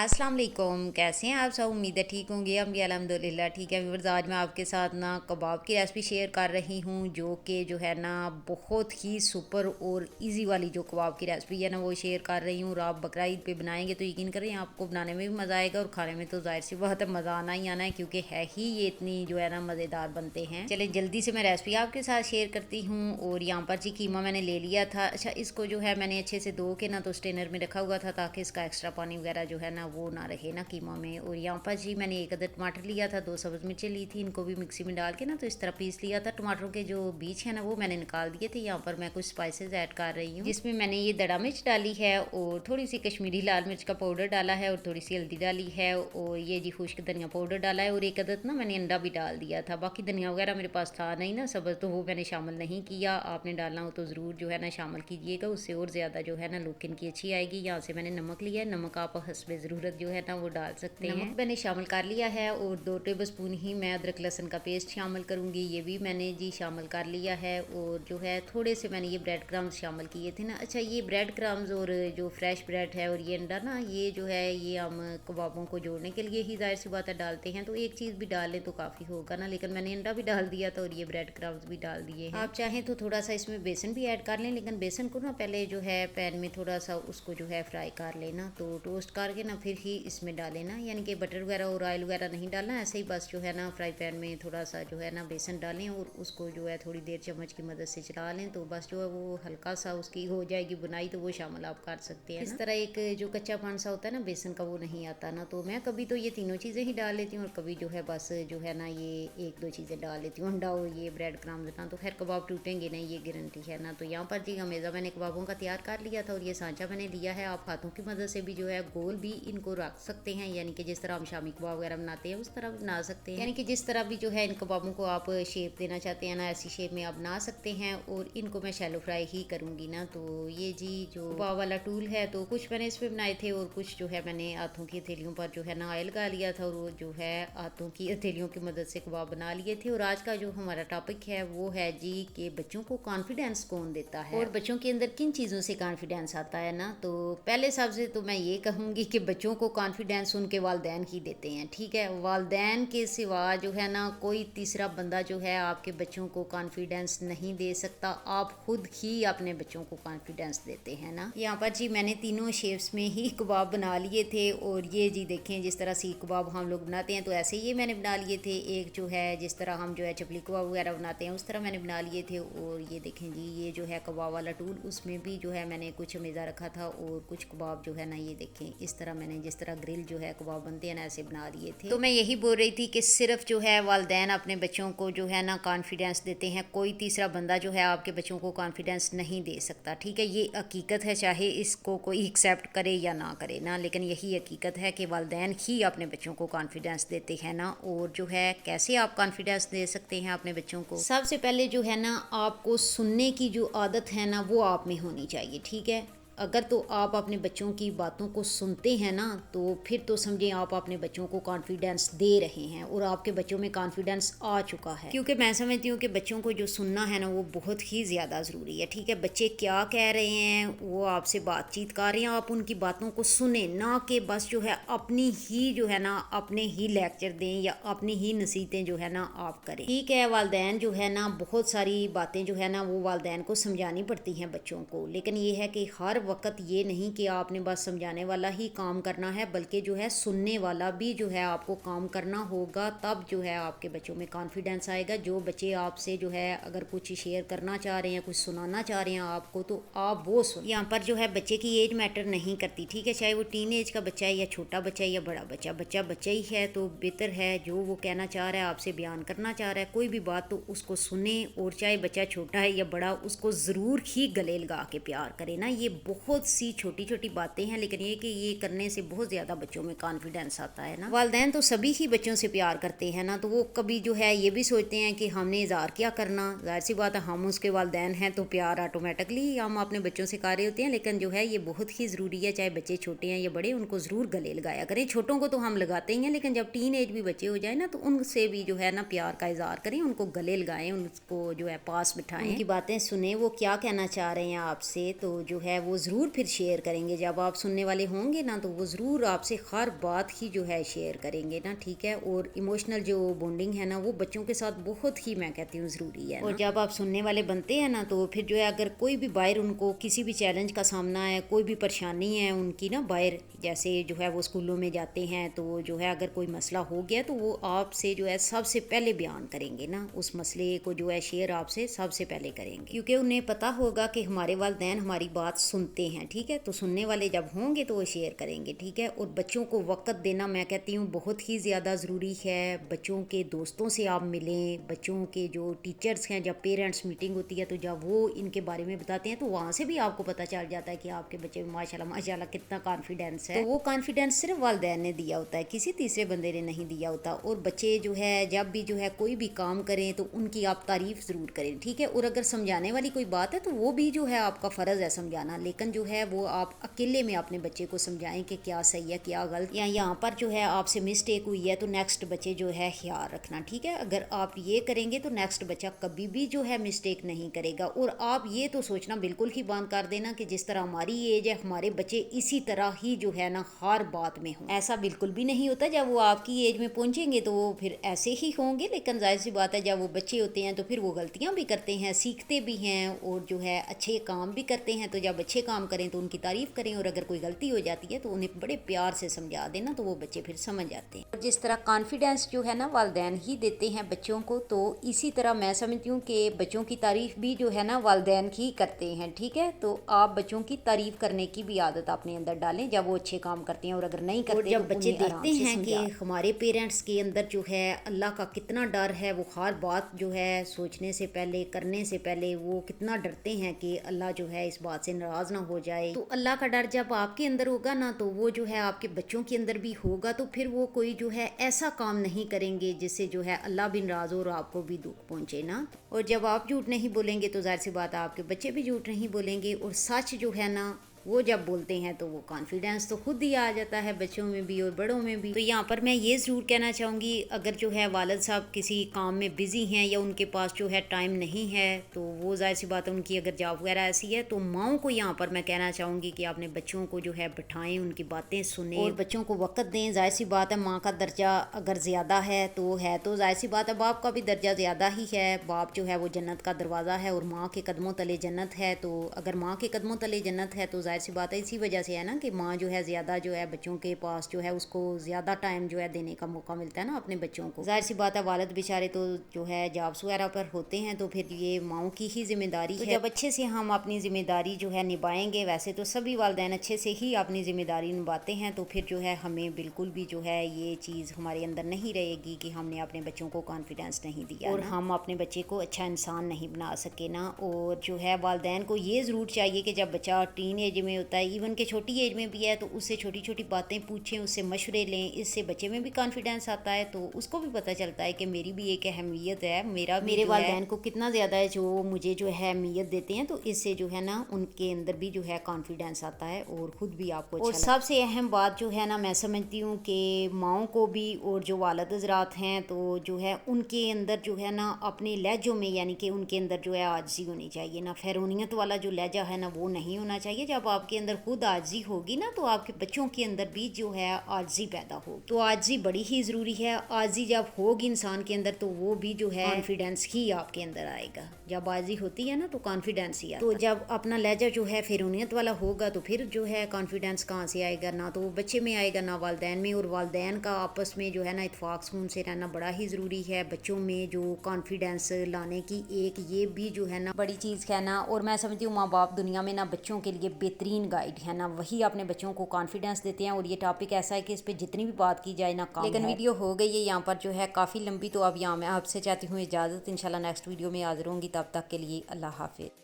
अस्सलाम वालेकुम। कैसे हैं आप सब? उम्मीद है ठीक होंगे। हम भी अल्हम्दुलिल्लाह ठीक है। व्यूअर्स, आज मैं आपके साथ ना कबाब की रेसिपी शेयर कर रही हूँ, जो कि जो है ना बहुत ही सुपर और इजी वाली जो कबाब की रेसिपी है ना वो शेयर कर रही हूँ। और आप बकरा ईद पे बनाएंगे तो यकीन करें आपको बनाने में भी मज़ा आएगा और खाने में तो जाहिर सी बात है मज़ा आना ही आना है, क्योंकि है ही ये इतनी जो है ना मज़ेदार बनते हैं। चले जल्दी से मैं रेसिपी आपके साथ शेयर करती हूँ। और यहाँ पर जी कीमा मैंने ले लिया था। अच्छा, इसको जो है मैंने अच्छे से धो के ना तो स्ट्रेनर में रखा हुआ था, ताकि इसका एक्स्ट्रा पानी वगैरह जो है ना वो ना रहे ना कीमा में। और यहाँ पर जी मैंने एक अदर टमाटर लिया था, 2 सब्ज़ मिर्चें ली थी, इनको भी मिक्सी में डाल के ना तो इस तरह पीस लिया था। टमाटरों के जो बीज है ना वो मैंने निकाल दिए थे। यहाँ पर मैं कुछ स्पाइसेस ऐड कर रही हूँ, जिसमें मैंने ये दड़ा मिर्च डाली है और थोड़ी सी कश्मीरी लाल मिर्च का पाउडर डाला है और थोड़ी सी हल्दी डाली है और ये जी खुश्क धनिया पाउडर डाला है और एक अदद ना मैंने अंडा भी डाल दिया था। बाकी धनिया वगैरह मेरे पास था नहीं ना सब्ज़, तो वो मैंने शामिल नहीं किया। आपने डालना हो तो ज़रूर जो है ना शामिल कीजिएगा, उससे और ज़्यादा जो है ना लुक इनकी अच्छी आएगी। यहाँ से मैंने नमक लिया है, नमक आप हस्बे ज़रूरत जो है ना वो डाल सकते हैं। नमक मैंने शामिल कर लिया है और 2 टेबल स्पून ही मैं अदरक लहसुन का पेस्ट शामिल करूँगी, ये भी मैंने जी शामिल कर लिया है। और जो है थोड़े से मैंने ये ब्रेड क्रम्स शामिल किए थे ना। अच्छा, ये ब्रेड क्रम्स और जो फ्रेश ब्रेड है और ये अंडा ना, ये जो है ये हम कबाबों को जोड़ने के लिए ही जाहिर सी बात है डालते हैं, तो एक चीज़ भी डाल लें तो काफ़ी होगा ना। लेकिन मैंने अंडा भी डाल दिया था और ये ब्रेड क्रम्स भी डाल दिए हैं। आप चाहें तो थोड़ा सा इसमें बेसन भी ऐड कर लें, लेकिन बेसन को ना पहले जो है पैन में थोड़ा सा उसको जो है फ्राई कर लेना, तो टोस्ट करके ना फिर ही इसमें डालें ना, यानी कि बटर वगैरह और ऑयल वगैरह नहीं डालना, ऐसे ही बस जो है ना फ्राई पैन में थोड़ा सा जो है ना बेसन डालें और उसको जो है थोड़ी देर चम्मच की मदद से चला लें, तो बस जो है वो हल्का सा उसकी हो जाएगी बुनाई, तो वो शामिल आप कर सकते हैं। इस तरह एक जो कच्चा पान सा होता है ना बेसन का, वो नहीं आता ना, तो मैं कभी तो ये तीनों चीज़ें ही डाल लेती हूँ और कभी जो है बस जो है ना ये 1-2 चीज़ें डाल लेती हूँ, अंडा और ये ब्रेड क्रम्स ना, तो खैर कबाब टूटेंगे नहीं, ये गारंटी है ना। तो यहाँ पर जी हमेज़ा मैंने कबाबों का तैयार कर लिया था और ये सांचा मैंने लिया है। आप हाथों की मदद से भी जो है गोल भी इनको रख सकते हैं, यानी कि जिस तरह हम शामी कबाब वगैरह बनाते हैं उस तरह बना सकते हैं, यानी कि जिस तरह भी जो है इन कबाबों को आप शेप देना चाहते हैं ना, ऐसी शेप में आप बना सकते हैं। और इनको मैं शैलो फ्राई ही करूँगी ना। तो ये जी जो कबाब वाला टूल है, तो कुछ मैंने इस पर बनाए थे और कुछ जो है मैंने हाथों की हथेलियों पर जो है ना ऑयल लगा लिया था और वो जो है हाथों की हथेलियों की मदद से कबाब बना लिए थे। और आज का जो हमारा टॉपिक है वो है जी कि बच्चों को कॉन्फिडेंस कौन देता है और बच्चों के अंदर किन चीज़ों से कॉन्फिडेंस आता है ना। तो पहले सबसे तो मैं ये कहूँगी कि बच्चों को कॉन्फिडेंस उनके वालिदैन ही देते हैं, ठीक है। वालिदैन के सिवा जो है ना कोई तीसरा बंदा जो है आपके बच्चों को कॉन्फिडेंस नहीं दे सकता, आप खुद ही अपने बच्चों को कॉन्फिडेंस देते हैं ना। यहाँ पर जी मैंने तीनों शेप्स में ही कबाब बना लिए थे और ये जी देखें जिस तरह सीख कबाब हम लोग बनाते हैं तो ऐसे ये मैंने बना लिए थे। एक जो है जिस तरह हम जो है चपली कबाब वगैरह बनाते हैं उस तरह मैंने बना लिए थे। और ये देखें जी ये जो है कबाब वाला टूल, उसमें भी जो है मैंने कुछ मेज़ा रखा था और कुछ कबाब जो है ना ये देखें इस तरह मैंने जिस तरह ग्रिल जो है कबाब बनते हैं ना ऐसे बना लिए थे। तो मैं यही बोल रही थी कि सिर्फ जो है वालिदैन अपने बच्चों को जो है ना कॉन्फिडेंस देते हैं, कोई तीसरा बंदा जो है आपके बच्चों को कॉन्फिडेंस नहीं दे सकता, ठीक है। ये हकीकत है, चाहे इसको कोई एक्सेप्ट करे या ना करे ना, लेकिन यही हकीकत है कि वालिदैन ही अपने बच्चों को कॉन्फिडेंस देते हैं ना। और जो है कैसे आप कॉन्फिडेंस दे सकते हैं अपने बच्चों को, सबसे पहले जो है ना आपको सुनने की जो आदत है ना वो आप में होनी चाहिए, ठीक है। अगर तो आप अपने बच्चों की बातों को सुनते हैं ना तो फिर तो समझें आप अपने बच्चों को कॉन्फिडेंस दे रहे हैं और आपके बच्चों में कॉन्फिडेंस आ चुका है। क्योंकि मैं समझती हूँ कि बच्चों को जो सुनना है ना वो बहुत ही ज़्यादा ज़रूरी है, ठीक है। बच्चे क्या कह रहे हैं, वो आपसे बातचीत कर रहे हैं, आप उनकी बातों को सुने ना कि बस जो है अपनी ही जो है ना अपने ही लेक्चर दें या अपनी ही नसीहतें जो है ना आप करें, ठीक है। वालिदैन जो है ना बहुत सारी बातें जो है ना वो वालिदैन को समझानी पड़ती हैं बच्चों को, लेकिन ये है कि हर वक्त ये नहीं कि आपने बस समझाने वाला ही काम करना है, बल्कि जो है सुनने वाला भी जो है आपको काम करना होगा, तब जो है आपके बच्चों में कॉन्फिडेंस आएगा। जो बच्चे आपसे जो है अगर कुछ शेयर करना चाह रहे हैं, कुछ सुनाना चाह रहे हैं आपको, तो आप वो सुन। यहाँ पर जो है बच्चे की एज मैटर नहीं करती, ठीक है। चाहे वो टीन एज का बच्चा है या छोटा बच्चा है या बड़ा बच्चा, बच्चा बच्चा ही है, तो बेहतर है जो वो कहना चाह रहा है आपसे बयान करना चाह रहा है कोई भी बात, तो उसको सुने। और चाहे बच्चा छोटा है या बड़ा, उसको ज़रूर ही गले लगा के प्यार करे ना। ये बहुत सी छोटी छोटी बातें हैं, लेकिन ये कि ये करने से बहुत ज़्यादा बच्चों में कॉन्फिडेंस आता है ना। वालिदैन तो सभी ही बच्चों से प्यार करते हैं ना, तो वो कभी जो है ये भी सोचते हैं कि हमने इज़हार क्या करना, जाहिर सी बात है हम उसके वालिदैन हैं तो प्यार ऑटोमेटिकली हम अपने बच्चों से कर रहे होते हैं। लेकिन जो है ये बहुत ही ज़रूरी है, चाहे बच्चे छोटे हैं या बड़े, उनको ज़रूर गले लगाया करें। छोटों को तो हम लगाते ही हैं, लेकिन जब टीन एज भी बच्चे हो जाए ना तो उनसे भी जो है ना प्यार का इज़हार करें, उनको गले लगाएं, उनको जो है पास बिठाएं, उनकी बातें सुने, वो क्या कहना चाह रहे हैं आपसे, तो जो है वो ضرور پھر شیئر کریں گے. جب آپ سننے والے ہوں گے نا تو وہ ضرور آپ سے ہر بات ہی جو ہے شیئر کریں گے نا, ٹھیک ہے. اور ایموشنل جو بونڈنگ ہے نا وہ بچوں کے ساتھ بہت ہی میں کہتی ہوں ضروری ہے. اور جب آپ سننے والے بنتے ہیں نا تو پھر جو ہے اگر کوئی بھی باہر ان کو کسی بھی چیلنج کا سامنا ہے, کوئی بھی پریشانی ہے ان کی نا باہر, جیسے جو ہے وہ اسکولوں میں جاتے ہیں تو جو ہے اگر کوئی مسئلہ ہو گیا تو وہ آپ سے جو ہے سب سے پہلے بیان کریں گے نا, اس مسئلے کو جو ہے شیئر آپ سے سب سے پہلے کریں گے, کیونکہ انہیں پتہ ہوگا کہ ہمارے والدین ہماری بات سنتے ہیں, ٹھیک ہے. تو سننے والے جب ہوں گے تو وہ شیئر کریں گے, ٹھیک ہے. اور بچوں کو وقت دینا میں کہتی ہوں بہت ہی زیادہ ضروری ہے. بچوں کے دوستوں سے آپ ملیں, بچوں کے جو ٹیچرز ہیں جب پیرنٹس میٹنگ ہوتی ہے تو جب وہ ان کے بارے میں بتاتے ہیں تو وہاں سے بھی آپ کو پتہ چل جاتا ہے کہ آپ کے بچے میں ماشاءاللہ کتنا کانفیڈینس ہے. تو وہ کانفیڈینس صرف والدین نے دیا ہوتا ہے, کسی تیسرے بندے نے نہیں دیا ہوتا. اور بچے جو ہے جب بھی جو ہے کوئی بھی کام کریں تو ان کی آپ تعریف ضرور کریں, ٹھیک ہے. اور اگر سمجھانے والی کوئی بات ہے تو وہ بھی جو ہے آپ کا فرض ہے سمجھانا, لیکن جو ہے وہ آپ اکیلے میں اپنے بچے کو سمجھائیں کہ کیا صحیح ہے کیا غلط, یا یہاں پر جو ہے آپ سے مسٹیک ہوئی ہے تو نیکسٹ بچے جو ہے خیال رکھنا, ٹھیک ہے. اگر آپ یہ کریں گے تو نیکسٹ بچہ کبھی بھی جو ہے مسٹیک نہیں کرے گا. اور آپ یہ تو سوچنا بالکل ہی بند کر دینا کہ جس طرح ہماری ایج ہے ہمارے بچے اسی طرح ہی جو ہے نا ہر بات میں ہوں, ایسا بالکل بھی نہیں ہوتا. جب وہ آپ کی ایج میں پہنچیں گے تو وہ پھر ایسے ہی ہوں گے, لیکن ظاہر سی بات ہے جب وہ بچے ہوتے ہیں تو پھر وہ غلطیاں بھی کرتے ہیں, سیکھتے بھی ہیں, اور جو ہے اچھے کام بھی کرتے ہیں. تو جب اچھے کام کریں تو ان کی تعریف کریں, اور اگر کوئی غلطی ہو جاتی ہے تو انہیں بڑے پیار سے سمجھا دینا, تو وہ بچے پھر سمجھ جاتے ہیں. اور جس طرح کانفیڈینس جو ہے نا والدین ہی دیتے ہیں بچوں کو, تو اسی طرح میں سمجھتی ہوں کہ بچوں کی تعریف بھی جو ہے نا والدین ہی کرتے ہیں, ٹھیک ہے. تو آپ بچوں کی تعریف کرنے کی بھی عادت اپنے اندر ڈالیں جب وہ اچھے کام کرتے ہیں, اور اگر نہیں کرتے جب بچے دیکھتے ہیں کہ ہمارے پیرنٹس کے اندر جو ہے اللہ کا کتنا ڈر ہے, وہ ہر بات جو ہے سوچنے سے پہلے کرنے سے پہلے وہ کتنا ڈرتے ہیں کہ اللہ جو ہے اس بات سے ناراض نہ ہو جائے. تو اللہ کا ڈر جب آپ کے اندر ہوگا نا تو وہ جو ہے آپ کے بچوں کے اندر بھی ہوگا, تو پھر وہ کوئی جو ہے ایسا کام نہیں کریں گے جس سے جو ہے اللہ بھی ناراض ہو اور آپ کو بھی دکھ پہنچے نا. اور جب آپ جھوٹ نہیں بولیں گے تو ظاہر سی بات ہے آپ کے بچے بھی جھوٹ نہیں بولیں گے. اور سچ جو ہے نا وہ جب بولتے ہیں تو وہ کانفیڈینس تو خود ہی آ جاتا ہے بچوں میں بھی اور بڑوں میں بھی. تو یہاں پر میں یہ ضرور کہنا چاہوں گی, اگر جو ہے والد صاحب کسی کام میں بزی ہیں یا ان کے پاس جو ہے ٹائم نہیں ہے تو وہ ظاہر سی بات ہے ان کی اگر جاب وغیرہ ایسی ہے, تو ماؤں کو یہاں پر میں کہنا چاہوں گی کہ اپنے بچوں کو جو ہے بٹھائیں, ان کی باتیں سنیں اور بچوں کو وقت دیں. ظاہر سی بات ہے ماں کا درجہ اگر زیادہ ہے تو ظاہر سی بات ہے باپ کا بھی درجہ زیادہ ہی ہے. باپ جو ہے وہ جنت کا دروازہ ہے اور ماں کے قدموں تلے جنت ہے. تو اگر ماں کے قدموں تلے جنت ہے تو ظاہر سی بات ہے اسی وجہ سے ہے نا کہ ماں جو ہے زیادہ جو ہے بچوں کے پاس جو ہے اس کو زیادہ ٹائم جو ہے دینے کا موقع ملتا ہے نا اپنے بچوں کو. ظاہر سی بات ہے والد بیچارے تو جو ہے جابس وغیرہ پر ہوتے ہیں, تو پھر یہ ماؤں کی ہی ذمہ داری ہے. جب اچھے سے ہم اپنی ذمہ داری جو ہے نبھائیں گے, ویسے تو سبھی والدین اچھے سے ہی اپنی ذمہ داری نبھاتے ہیں, تو پھر جو ہے ہمیں بالکل بھی جو ہے یہ چیز ہمارے اندر نہیں رہے گی کہ ہم نے اپنے بچوں کو کانفیڈینس نہیں دیا اور ہم اپنے بچے کو اچھا انسان نہیں بنا سکے نا. اور جو ہے والدین کو یہ ضرور چاہیے کہ جب بچہ ٹین ایج میں ہوتا ہے, ایون کہ چھوٹی ایج میں بھی ہے, تو اس سے چھوٹی چھوٹی باتیں پوچھیں, اس سے مشورے لیں. اس سے بچے میں بھی کانفیڈینس آتا ہے, تو اس کو بھی پتہ چلتا ہے کہ میری بھی ایک اہمیت ہے, میرے والدین کو کتنا زیادہ ہے جو مجھے جو ہے اہمیت دیتے ہیں. تو اس سے جو ہے نا ان کے اندر بھی جو ہے کانفیڈینس آتا ہے اور خود بھی آپ کو اچھا. اور سب سے اہم بات جو ہے نا میں سمجھتی ہوں کہ ماؤں کو بھی اور جو والد حضرات ہیں تو جو ہے ان کے اندر جو ہے نا اپنے لہجوں میں, یعنی کہ ان کے اندر جو ہے عاجزی ہونی چاہیے نا, فرعونیت والا جو لہجہ ہے نا وہ نہیں ہونا چاہیے. جب آپ کے اندر خود عاجزی ہوگی نا تو آپ کے بچوں کے اندر بھی جو ہے عاجزی پیدا ہوگی. تو عاجزی بڑی ہی ضروری ہے. عاجزی جب ہوگی انسان کے اندر تو وہ بھی جو ہے کانفیڈینس ہی آپ کے اندر آئے گا. جب عاجزی ہوتی ہے نا تو کانفیڈینس ہی آتا ہے. تو جب اپنا لہجہ جو ہے فرعونیت والا ہوگا تو پھر جو ہے کانفیڈینس کہاں سے آئے گا, نہ تو وہ بچے میں آئے گا نہ والدین میں. اور والدین کا آپس میں جو ہے نا اتفاق سکون سے رہنا بڑا ہی ضروری ہے. بچوں میں جو کانفیڈینس لانے کی ایک یہ بھی جو ہے نا بڑی چیز ہے نا. اور میں سمجھتی ہوں ماں باپ دنیا میں نا بچوں کے لیے بہترین گائیڈ ہے نا, وہی اپنے بچوں کو کانفیڈینس دیتے ہیں. اور یہ ٹاپک ایسا ہے کہ اس پہ جتنی بھی بات کی جائے نا کم ہے. لیکن ویڈیو ہو گئی ہے یہاں پر جو ہے کافی لمبی, تو اب یہاں میں آپ سے چاہتی ہوں اجازت. انشاءاللہ نیکسٹ ویڈیو میں حاضر ہوں گی, تب تک کے لیے اللہ حافظ.